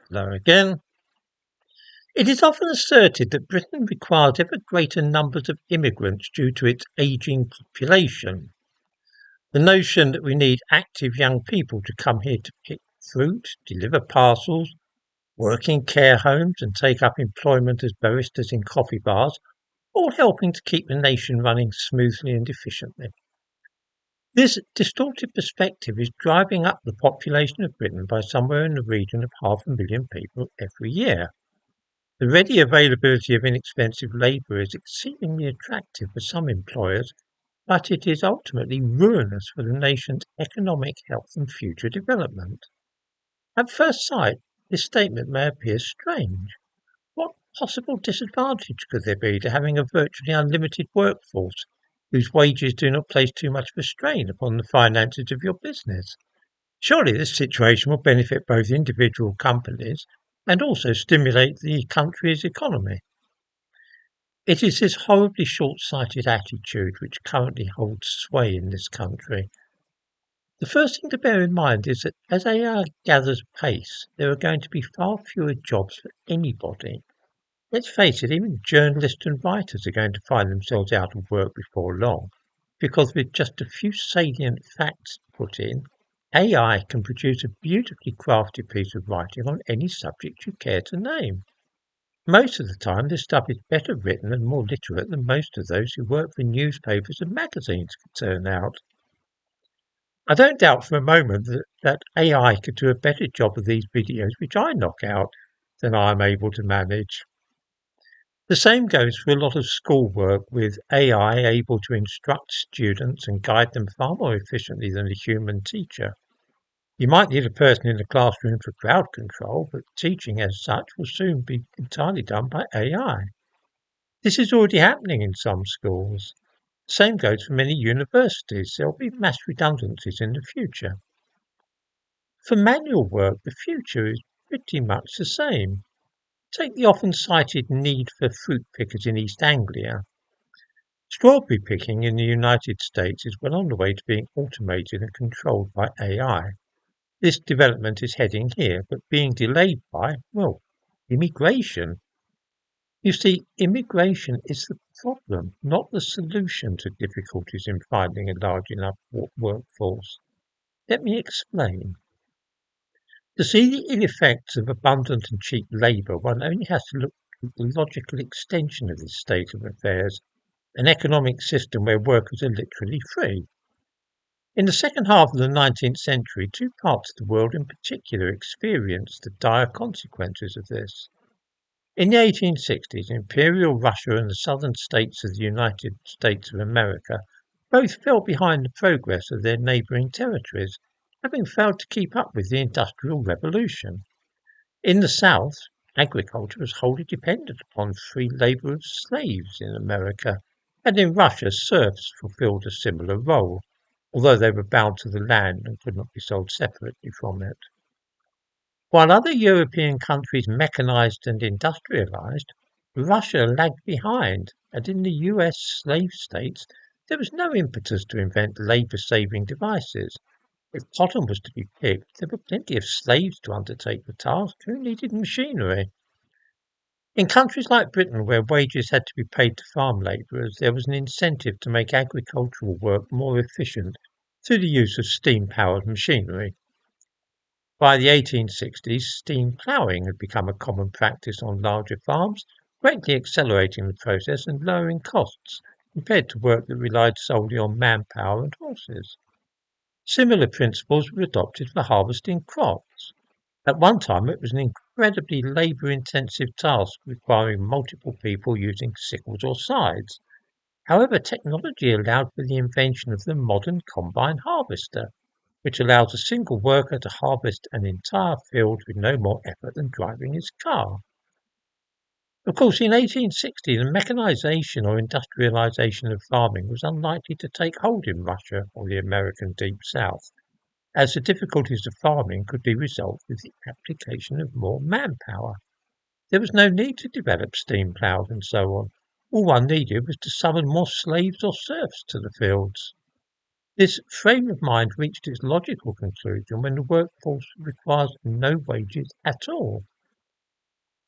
Hello again. It is often asserted that Britain requires ever greater numbers of immigrants due to its ageing population. The notion that we need active young people to come here to pick fruit, deliver parcels, work in care homes and take up employment as baristas in coffee bars, all helping to keep the nation running smoothly and efficiently. This distorted perspective is driving up the population of Britain by somewhere in the region of 500,000 people every year. The ready availability of inexpensive labour is exceedingly attractive for some employers, but it is ultimately ruinous for the nation's economic health and future development. At first sight, this statement may appear strange. What possible disadvantage could there be to having a virtually unlimited workforce whose wages do not place too much of a strain upon the finances of your business? Surely this situation will benefit both individual companies and also stimulate the country's economy. It is this horribly short-sighted attitude which currently holds sway in this country. The first thing to bear in mind is that as AI gathers pace, there are going to be far fewer jobs for anybody. Let's face it, even journalists and writers are going to find themselves out of work before long, because with just a few salient facts put in, AI can produce a beautifully crafted piece of writing on any subject you care to name. Most of the time, this stuff is better written and more literate than most of those who work for newspapers and magazines could turn out. I don't doubt for a moment that AI could do a better job of these videos which I knock out than I am able to manage. The same goes for a lot of schoolwork, with AI able to instruct students and guide them far more efficiently than a human teacher. You might need a person in the classroom for crowd control, but teaching as such will soon be entirely done by AI. This is already happening in some schools. The same goes for many universities. There will be mass redundancies in the future. For manual work, the future is pretty much the same. Take the often cited need for fruit pickers in East Anglia. Strawberry picking in the United States is well on the way to being automated and controlled by AI. This development is heading here, but being delayed by, well, immigration. You see, immigration is the problem, not the solution to difficulties in finding a large enough workforce. Let me explain. To see the ill effects of abundant and cheap labour, one only has to look at the logical extension of this state of affairs, an economic system where workers are literally free. In the second half of the 19th century, two parts of the world in particular experienced the dire consequences of this. In the 1860s, Imperial Russia and the southern states of the United States of America both fell behind the progress of their neighbouring territories, having failed to keep up with the Industrial Revolution. In the South, agriculture was wholly dependent upon free labour of slaves in America, and in Russia serfs fulfilled a similar role, although they were bound to the land and could not be sold separately from it. While other European countries mechanized and industrialized, Russia lagged behind, and in the US slave states there was no impetus to invent labor-saving devices. If cotton was to be picked, there were plenty of slaves to undertake the task. Who needed machinery? In countries like Britain, where wages had to be paid to farm labourers, there was an incentive to make agricultural work more efficient through the use of steam-powered machinery. By the 1860s, steam ploughing had become a common practice on larger farms, greatly accelerating the process and lowering costs compared to work that relied solely on manpower and horses. Similar principles were adopted for harvesting crops. At one time, it was an incredibly labour-intensive task requiring multiple people using sickles or scythes. However, technology allowed for the invention of the modern combine harvester, which allows a single worker to harvest an entire field with no more effort than driving his car. Of course, in 1860, the mechanization or industrialization of farming was unlikely to take hold in Russia or the American Deep South, as the difficulties of farming could be resolved with the application of more manpower. There was no need to develop steam ploughs and so on. All one needed was to summon more slaves or serfs to the fields. This frame of mind reached its logical conclusion when the workforce requires no wages at all.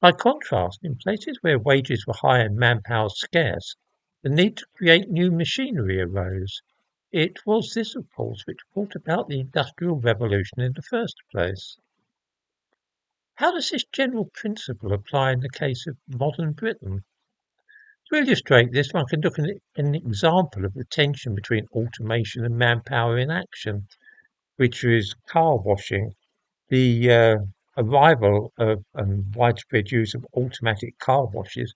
By contrast, in places where wages were high and manpower scarce, the need to create new machinery arose. It was this, of course, which brought about the Industrial Revolution in the first place. How does this general principle apply in the case of modern Britain? To illustrate this, one can look at an example of the tension between automation and manpower in action, which is car washing. The arrival of widespread use of automatic car washes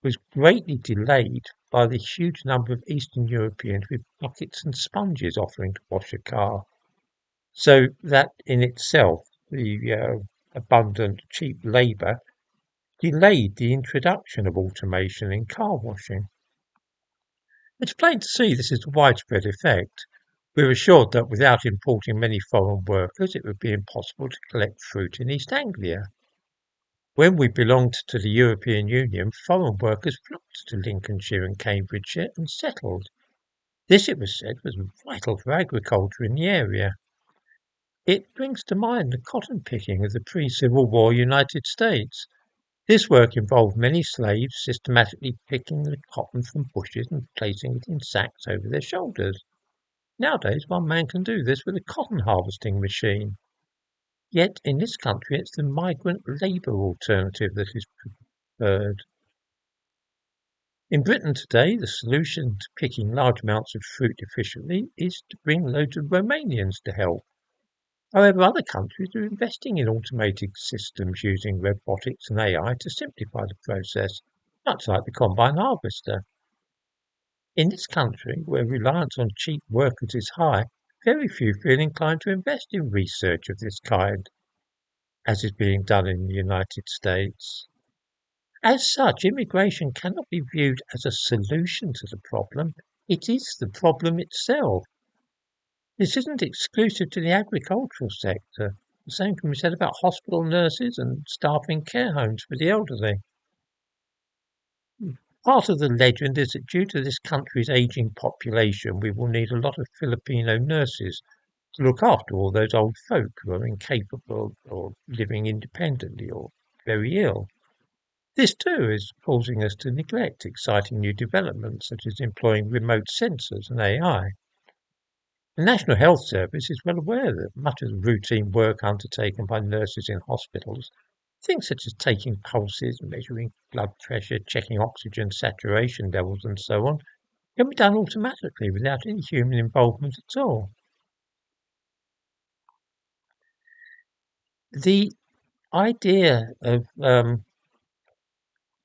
was greatly delayed by the huge number of Eastern Europeans with buckets and sponges offering to wash a car. So that in itself, the abundant cheap labour delayed the introduction of automation in car washing. It's plain to see this is a widespread effect. We're assured that without importing many foreign workers, it would be impossible to collect fruit in East Anglia. When we belonged to the European Union, foreign workers flocked to Lincolnshire and Cambridgeshire and settled. This, it was said, was vital for agriculture in the area. It brings to mind the cotton picking of the pre-Civil War United States. This work involved many slaves systematically picking the cotton from bushes and placing it in sacks over their shoulders. Nowadays, one man can do this with a cotton harvesting machine. Yet in this country, it's the migrant labour alternative that is preferred. In Britain today, the solution to picking large amounts of fruit efficiently is to bring loads of Romanians to help. However, other countries are investing in automated systems using robotics and AI to simplify the process, much like the combine harvester. In this country, where reliance on cheap workers is high, very few feel inclined to invest in research of this kind, as is being done in the United States. As such, immigration cannot be viewed as a solution to the problem. It is the problem itself. This isn't exclusive to the agricultural sector. The same can be said about hospital nurses and staff in care homes for the elderly. Part of the legend is that due to this country's ageing population, we will need a lot of Filipino nurses to look after all those old folk who are incapable or living independently or very ill. This too is causing us to neglect exciting new developments such as employing remote sensors and AI. The National Health Service is well aware that much of the routine work undertaken by nurses in hospitals, things such as taking pulses, measuring blood pressure, checking oxygen saturation levels and so on, can be done automatically without any human involvement at all. The idea of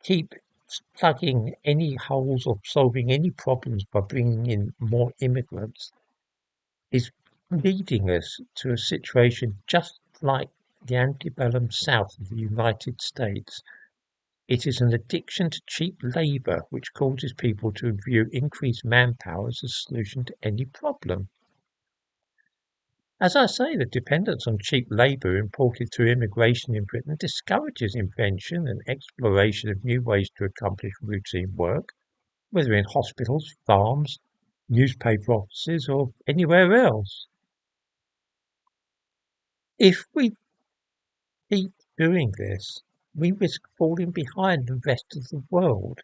keep plugging any holes or solving any problems by bringing in more immigrants is leading us to a situation just like the antebellum South of the United States. It is an addiction to cheap labour which causes people to view increased manpower as a solution to any problem. As I say, the dependence on cheap labour imported through immigration in Britain discourages invention and exploration of new ways to accomplish routine work, whether in hospitals, farms, newspaper offices, or anywhere else. If we keep doing this, we risk falling behind the rest of the world,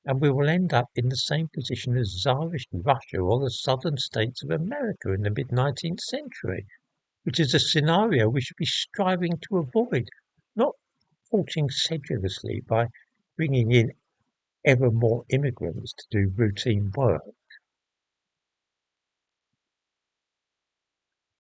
and we will end up in the same position as Tsarist Russia or the southern states of America in the mid-19th century, which is a scenario we should be striving to avoid, not halting sedulously by bringing in ever more immigrants to do routine work.